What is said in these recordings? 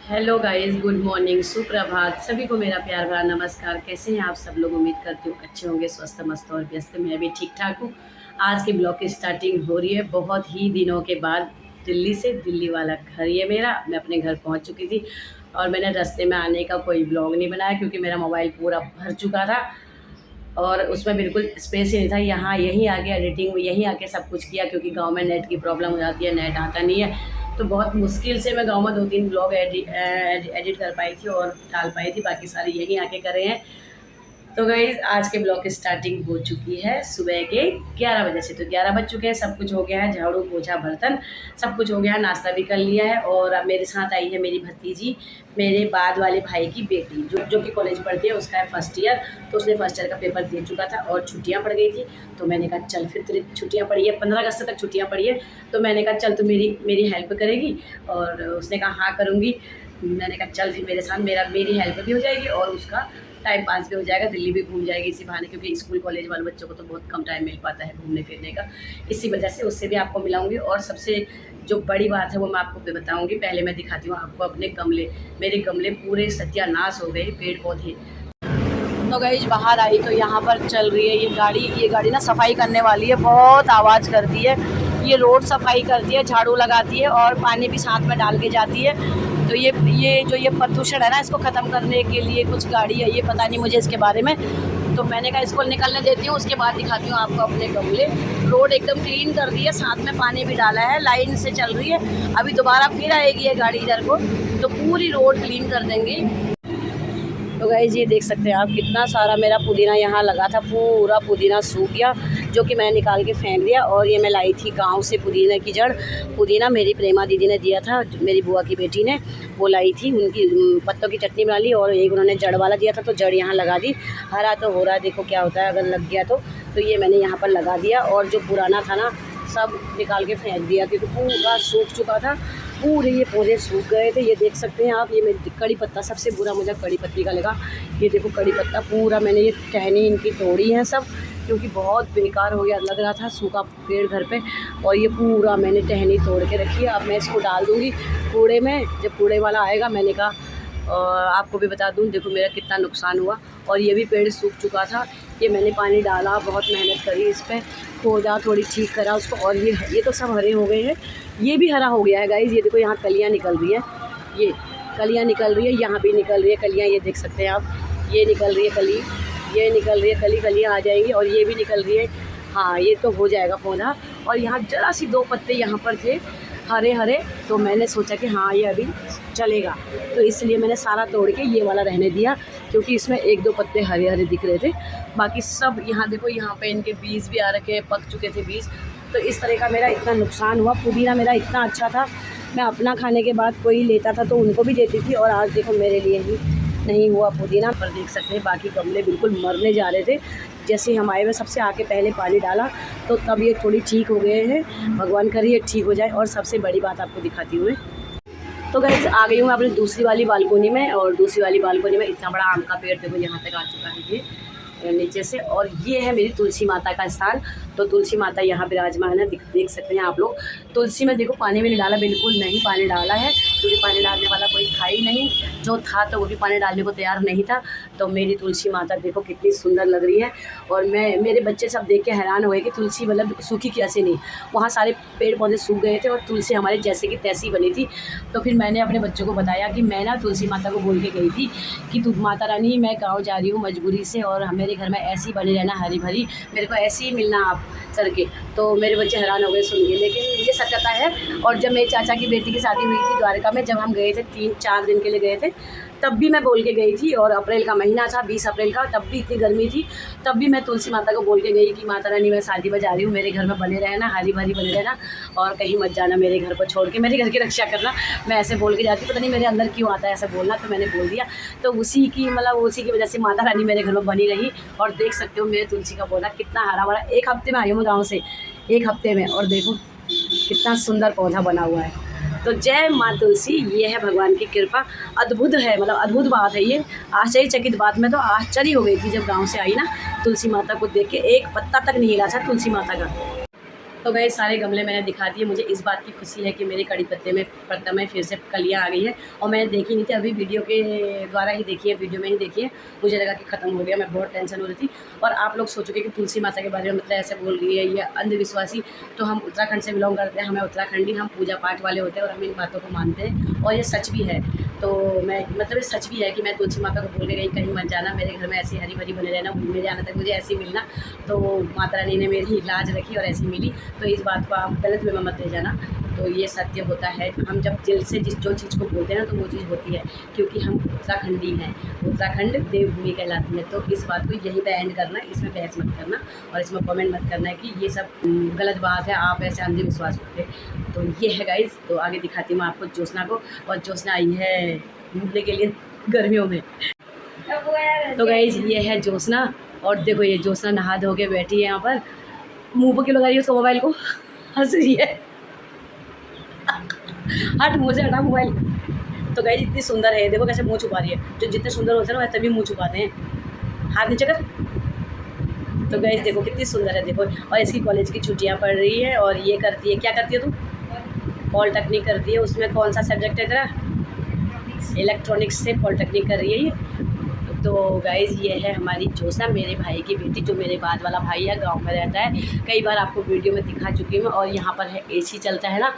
Hello guys, good morning, सुप्रभात। सभी को मेरा प्यार भरा नमस्कार। कैसे हैं आप सब लोग? उम्मीद करती हूँ अच्छे होंगे, स्वस्थ मस्त और व्यस्त। मैं भी ठीक ठाक हूँ। आज के ब्लॉग की स्टार्टिंग हो रही है बहुत ही दिनों के बाद दिल्ली से। दिल्ली वाला घर ये मेरा। मैं अपने घर पहुँच चुकी थी और मैंने रास्ते में आने का कोई ब्लॉग नहीं बनाया क्योंकि मेरा मोबाइल पूरा भर चुका था और उसमें बिल्कुल स्पेस ही नहीं था। यहाँ यहीं आके एडिटिंग में यहीं आके सब कुछ किया क्योंकि गांव में नेट की प्रॉब्लम हो जाती है, नेट आता नहीं है। तो बहुत मुश्किल से मैं गांव में 2-3 ब्लॉग एडिट कर पाई थी और डाल पाई थी, बाकी सारे यहीं आके करे हैं। तो गाइस, आज के ब्लॉग की स्टार्टिंग हो चुकी है सुबह के 11 बजे से। तो 11 बज चुके हैं, सब कुछ हो गया है, झाड़ू पोछा बर्तन सब कुछ हो गया है, नाश्ता भी कर लिया है। और अब मेरे साथ आई है मेरी भतीजी, मेरे बाद वाले भाई की बेटी, जो कि कॉलेज पढ़ती है। उसका है फर्स्ट ईयर, तो उसने फर्स्ट ईयर का पेपर दे चुका था और छुट्टियाँ पड़ गई थी। तो मैंने कहा चल, फिर तेरी छुट्टियाँ पड़ी है, 15 अगस्त तक छुट्टियाँ पड़ी है, तो मैंने कहा चल तू मेरी हेल्प करेगी। और उसने कहा हाँ करूँगी। मैंने कहा चल फिर मेरे साथ, मेरी हेल्प भी हो जाएगी और उसका टाइम पास भी हो जाएगा, दिल्ली भी घूम जाएगी इसी बहाने, क्योंकि स्कूल कॉलेज वाले बच्चों को तो बहुत कम टाइम मिल पाता है घूमने फिरने का। इसी वजह से उससे भी आपको मिलाऊंगी। और सबसे जो बड़ी बात है वो मैं आपको बताऊंगी। पहले मैं दिखाती हूँ आपको अपने गमले। मेरे गमले पूरे सत्यानाश हो गए, पेड़ पौधे। तो गाइस, बाहर आई तो यहाँ पर चल रही है ये गाड़ी ना सफाई करने वाली है। बहुत आवाज़ करती है ये, रोड सफाई करती है, झाड़ू लगाती है और पानी भी साथ में डाल के जाती है। तो ये प्रदूषण है ना, इसको ख़त्म करने के लिए कुछ गाड़ी है, ये पता नहीं मुझे इसके बारे में। तो मैंने कहा इसको निकलने देती हूँ, उसके बाद दिखाती हूँ आपको अपने गमले। रोड एकदम क्लीन कर दी है, साथ में पानी भी डाला है, लाइन से चल रही है। अभी दोबारा फिर आएगी ये गाड़ी इधर को, तो पूरी रोड क्लीन कर देंगे। तो गाइस, ये देख सकते हैं आप कितना सारा मेरा पुदीना यहाँ लगा था, पूरा पुदीना सूख गया, जो कि मैं निकाल के फेंक दिया। और ये मैं लाई थी गांव से पुदीना की जड़। पुदीना मेरी प्रेमा दीदी ने दिया था, मेरी बुआ की बेटी ने, वो लाई थी। उनकी पत्तों की चटनी बना ली और एक उन्होंने जड़ वाला दिया था, तो जड़ यहाँ लगा दी। हरा तो हो रहा है, देखो क्या होता है अगर लग गया तो ये मैंने यहाँ पर लगा दिया। और जो पुराना था ना, सब निकाल के फेंक दिया क्योंकि पूरा सूख चुका था। पूरे ये पौधे सूख गए थे, ये देख सकते हैं आप। ये मेरी कड़ी पत्ता, सबसे बुरा मुझे कड़ी पत्ती का लगा। ये देखो कड़ी पत्ता पूरा मैंने ये टहनी इनकी तोड़ी है सब, क्योंकि बहुत बेकार हो गया लग रहा था सूखा पेड़ घर पे। और ये पूरा मैंने टहनी तोड़ के रखी है। अब मैं इसको डाल दूँगी कूड़े में, जब कूड़े वाला आएगा। मैंने कहा और आपको भी बता दूँ, देखो मेरा कितना नुकसान हुआ। और ये भी पेड़ सूख चुका था, ये मैंने पानी डाला, बहुत मेहनत करी इस पर, खोदा, थोड़ी ठीक करा उसको। और ये तो सब हरे हो गए हैं, ये भी हरा हो गया है गाइज़। ये देखो यहाँ कलियाँ निकल रही हैं, ये कलियाँ निकल रही है, यहाँ भी निकल रही है कलियाँ, ये देख सकते हैं आप। ये निकल रही है कली, ये निकल रही है कलियाँ आ जाएंगी। और ये भी निकल रही है। हाँ, ये तो हो जाएगा पौधा। और यहाँ जरा सी 2 पत्ते यहाँ पर थे हरे हरे, तो मैंने सोचा कि हाँ ये अभी चलेगा, तो इसलिए मैंने सारा तोड़ के ये वाला रहने दिया, क्योंकि इसमें 1-2 पत्ते हरे हरे दिख रहे थे। बाकी सब यहाँ देखो, यहाँ पे इनके बीज भी आ रखे हैं, पक चुके थे बीज। तो इस तरह का मेरा इतना नुकसान हुआ। पुदीना मेरा इतना अच्छा था, मैं अपना खाने के बाद कोई लेता था तो उनको भी देती थी, और आज देखो मेरे लिए ही नहीं हुआ पुदीना। पर देख सकते हैं बाकी गमले बिल्कुल मरने जा रहे थे। जैसे हम आए हुए सबसे आके पहले पानी डाला, तो तब ये थोड़ी ठीक हो गए हैं। भगवान करिए ठीक हो जाए। और सबसे बड़ी बात आपको दिखाती हूँ मैं, तो गाइस आ गई हूँ मैं अपनी दूसरी वाली बालकोनी में। और दूसरी वाली बालकोनी में इतना बड़ा आम का पेड़ देखो यहाँ तक आ चुका है ये नीचे से। और ये है मेरी तुलसी माता का स्थान। तो तुलसी माता यहाँ विराजमान है, देख सकते हैं आप लोग। तुलसी में देखो पानी भी नहीं डाला, बिल्कुल नहीं पानी डाला है, क्योंकि पानी डालने वाला कोई था ही नहीं। जो था तो वो भी पानी डालने को तैयार नहीं था। तो मेरी तुलसी माता देखो कितनी सुंदर लग रही है। और मेरे बच्चे सब देख के हैरान हो गए कि तुलसी मतलब सूखी कैसे नहीं। वहाँ सारे पेड़ पौधे सूख गए थे और तुलसी हमारे जैसे की तैसी बनी थी। तो फिर मैंने अपने बच्चों को बताया कि मैं ना तुलसी माता को बोल के गई थी कि तू माता रानी, मैं गाँव जा रही हूँ मजबूरी से, और मेरे घर में ऐसी बनी रहना हरी भरी, मेरे को ऐसे ही मिलना आप करके। तो मेरे बच्चे हैरान हो गए सुन के, लेकिन ये सत्यता है। और जब मेरे चाचा की बेटी की शादी हुई थी द्वारका में, जब हम गए थे 3-4 दिन के लिए गए थे, तब भी मैं बोल के गई थी। और अप्रैल का महीना था, 20 अप्रैल का, तब भी इतनी गर्मी थी, तब भी मैं तुलसी माता को बोल के गई कि माता रानी मैं शादी में जा रही हूँ, मेरे घर में बने रहना, हरी भरी बने रहना, और कहीं मत जाना मेरे घर को छोड़ के, मेरे घर की रक्षा करना। मैं ऐसे बोल के जाती, पता नहीं मेरे अंदर क्यों आता है ऐसा बोलना, तो मैंने बोल दिया। तो उसी की वजह से माता रानी मेरे घर में बनी रही। और देख सकते हो मेरे तुलसी का पौधा कितना हरा भरा। 1 हफ्ते में आई हूँ गाँव से, 1 हफ्ते में, और देखो कितना सुंदर पौधा बना हुआ है। तो जय माँ तुलसी, ये है भगवान की कृपा। अद्भुत है, मतलब अद्भुत बात है ये, आश्चर्यचकित बात। मैं तो आश्चर्य हो गई थी जब गांव से आई ना, तुलसी माता को देख के। 1 पत्ता तक नहीं हिला था तुलसी माता का। तो गए सारे गमले मैंने दिखा दिए। मुझे इस बात की खुशी है कि मेरे कड़ी पत्ते में पत्ता में फिर से कलियाँ आ गई है और मैंने देखी नहीं थी, अभी वीडियो के द्वारा ही देखी है, वीडियो में ही देखी है। मुझे लगा कि ख़त्म हो गया, मैं बहुत टेंशन हो रही थी। और आप लोग सोचोगे कि तुलसी माता के बारे में मतलब ऐसे बोल रही है, ये अंधविश्वासी। तो हम उत्तराखंड से बिलोंग करते हैं, हमें उत्तराखंडी, हम पूजा पाठ वाले होते हैं और हम इन बातों को मानते हैं और ये सच भी है। तो मैं मतलब ये सच भी है कि मैं तुलसी माता को बोल के गई कहीं मत जाना, मेरे घर में ऐसी हरी भरी बने रहना, मेरे आने तक मुझे ऐसी मिलना। तो माता रानी ने मेरी लाज रखी और ऐसी मिली। तो इस बात को आप गलत वे में मत ले जाना। तो ये सत्य होता है, हम जब दिल से जो चीज़ को बोलते हैं ना तो वो चीज़ होती है, क्योंकि हम उत्तराखंडी हैं। उत्तराखंड देवभूमि कहलाती है। तो इस बात को यहीं पे एंड करना है, इसमें बहस मत करना और इसमें कमेंट मत करना है कि ये सब गलत बात है, आप ऐसे अंधविश्वास करते। तो ये है गाइस। तो आगे दिखाती हूँ आपको ज्योत्सना को, और ज्योत्सना आई है घूमने के लिए गर्मियों में। तो गाइस ये है ज्योत्सना, और देखो ये ज्योत्सना नहा धो के बैठी है यहाँ पर, मुँह पर क्यों लगा रही है उसको मोबाइल को, हंस रही है। हट मुँह से हटा मोबाइल। तो गाइस इतनी सुंदर है, देखो कैसे मुँह छुपा रही है। जो जितने सुंदर होते हैं ना वह तभी मुँह छुपाते हैं। हाथ नीचे कर। तो गाइस देखो कितनी सुंदर है, देखो। और इसकी कॉलेज की छुट्टियाँ पड़ रही है और ये करती है, क्या करती है तू? पॉलिटेक्निक करती है। उसमें कौन सा सब्जेक्ट है तेरा? इलेक्ट्रॉनिक्स से पॉलिटेक्निक कर रही है ये। तो गाइज़ ये है हमारी ज्योत्सना, मेरे भाई की बेटी, जो मेरे बाद वाला भाई है, गांव में रहता है। कई बार आपको वीडियो में दिखा चुकी हूँ। और यहाँ पर है एसी चलता है ना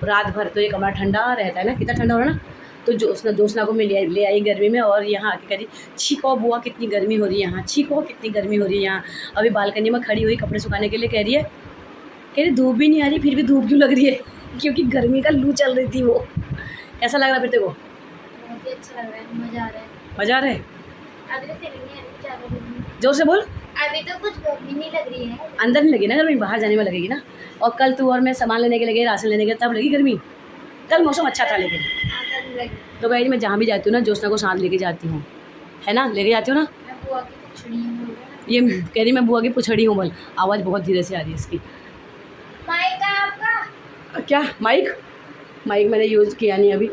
रात भर, तो ये कमरा ठंडा रहता है ना, कितना ठंडा हो रहा है ना। तो ज्योत्सना को मैं ले आई गर्मी में, और यहाँ आके करी छीको बुआ कितनी गर्मी हो रही है यहाँ, छीको कितनी गर्मी हो रही है यहाँ। अभी बालकनी में खड़ी हुई कपड़े सुखाने के लिए, कह रही धूप भी नहीं आ रही, फिर भी धूप क्यों लग रही है? क्योंकि गर्मी का लू चल रही थी वो। कैसा लग रहा फिर तेरे को? बहुत ही अच्छा लग रहा है, मज़ा आ रहा है। मज़ा आ रहा है? अभी तो फीलिंग नहीं आ रही, ज़्यादा गर्मी। जोर से बोल। अभी तो कुछ गर्मी नहीं लग रही है। अंदर नहीं लगी ना गर्मी, बाहर जाने में लगेगी ना। और कल तू और मैं सामान लेने के लगे, राशन लेने के, तब लगी गर्मी। कल मौसम अच्छा था लेकिन। तो गाइस मैं जहाँ भी जाती हूँ ना ज्योत्सना को साथ लेके जाती हूँ, है ना, लेके जाती हूँ ना। मैं बुआ की पुछड़ी हूँ। ये कह रही मैं बुआ की पुछड़ी हूँ। बोल, आवाज़ बहुत धीरे से आ रही है इसकी। माइक है आपका? क्या माइक? माइक मैंने यूज़ किया नहीं अभी।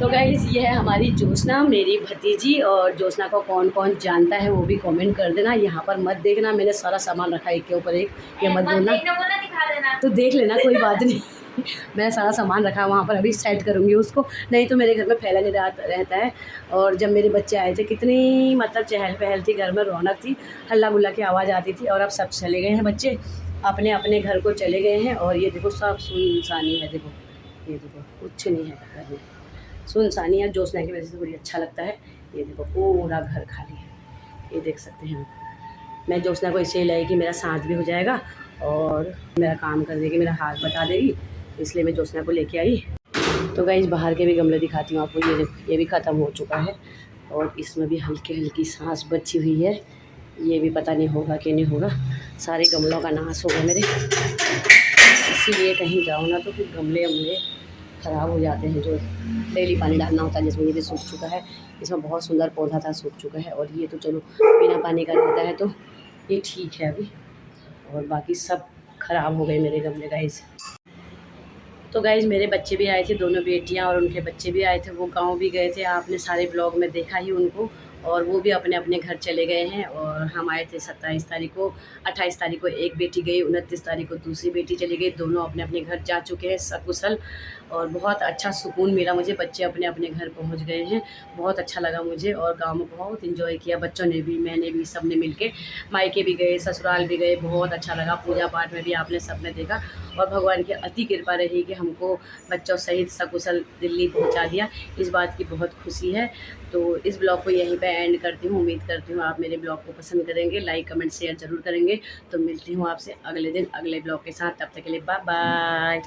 तो गाइस ये है हमारी ज्योत्सना, मेरी भतीजी। और ज्योत्सना को कौन कौन जानता है वो भी कमेंट कर देना। यहाँ पर मत देखना, मैंने सारा सामान रखा है एक के ऊपर एक, ये मत बोलना। दिखा देना। तो देख लेना, कोई बात नहीं। मैंने सारा सामान रखा है वहाँ पर, अभी सेट करूँगी उसको। नहीं तो मेरे घर में फैला नहीं रहता है। और जब मेरे बच्चे आए थे कितनी मतलब चहल पहल थी, घर में रौनक थी, हल्ला गुल्ला की आवाज़ आती थी। और अब सब चले गए हैं बच्चे, अपने अपने घर को चले गए हैं। और ये देखो सब सुनसानी है, देखो ये देखो कुछ नहीं है घर में, सुनसानी है। ज्योत्सना की वजह से थोड़ी अच्छा लगता है। ये देखो पूरा घर खाली है, ये देख सकते हैं। मैं ज्योत्सना को इसलिए लाई कि मेरा साथ भी हो जाएगा और मेरा काम कर देगी, मेरा हाथ बता देगी, इसलिए मैं ज्योत्सना को लेके आई। तो गाइस बाहर के भी गमले दिखाती हूँ आपको। ये भी ख़त्म हो चुका है और इसमें भी हल्की हल्की सांस बची हुई है। ये भी पता नहीं होगा कि नहीं होगा। सारे गमलों का नाश होगा मेरे, इसीलिए कहीं जाओ ना तो फिर गमले ख़राब हो जाते हैं। जो डेली पानी डालना होता है, जिसमें ये भी सूख चुका है। इसमें बहुत सुंदर पौधा था, सूख चुका है। और ये तो चलो बिना पानी का रहता है तो ये ठीक है अभी, और बाकी सब ख़राब हो गए मेरे गमले गाइस। तो गाइस मेरे बच्चे भी आए थे, दोनों बेटियां और उनके बच्चे भी आए थे। वो गांव भी गए थे, आपने सारे ब्लॉग में देखा ही उनको। और वो भी अपने अपने घर चले गए हैं। और हम आए थे 27 तारीख को, 28 तारीख को एक बेटी गई, 29 तारीख को दूसरी बेटी चली गई। दोनों अपने अपने घर जा चुके हैं सकुशल। और बहुत अच्छा सुकून मिला मुझे, बच्चे अपने अपने घर पहुंच गए हैं। बहुत अच्छा लगा मुझे, और गांव में बहुत एंजॉय किया, बच्चों ने भी, मैंने भी, सब ने मिल के। मायके भी गए, ससुराल भी गए, बहुत अच्छा लगा। पूजा पाठ में भी आपने सब ने देखा। और भगवान की अति कृपा रही कि हमको बच्चों सहित सकुशल दिल्ली पहुंचा दिया, इस बात की बहुत खुशी है। तो इस ब्लॉग को यहीं पे एंड करती हूँ। उम्मीद करती हूँ आप मेरे ब्लॉग को पसंद करेंगे, लाइक कमेंट शेयर ज़रूर करेंगे। तो मिलती हूँ आपसे अगले दिन अगले ब्लॉग के साथ, तब तक के लिए बाय बाय।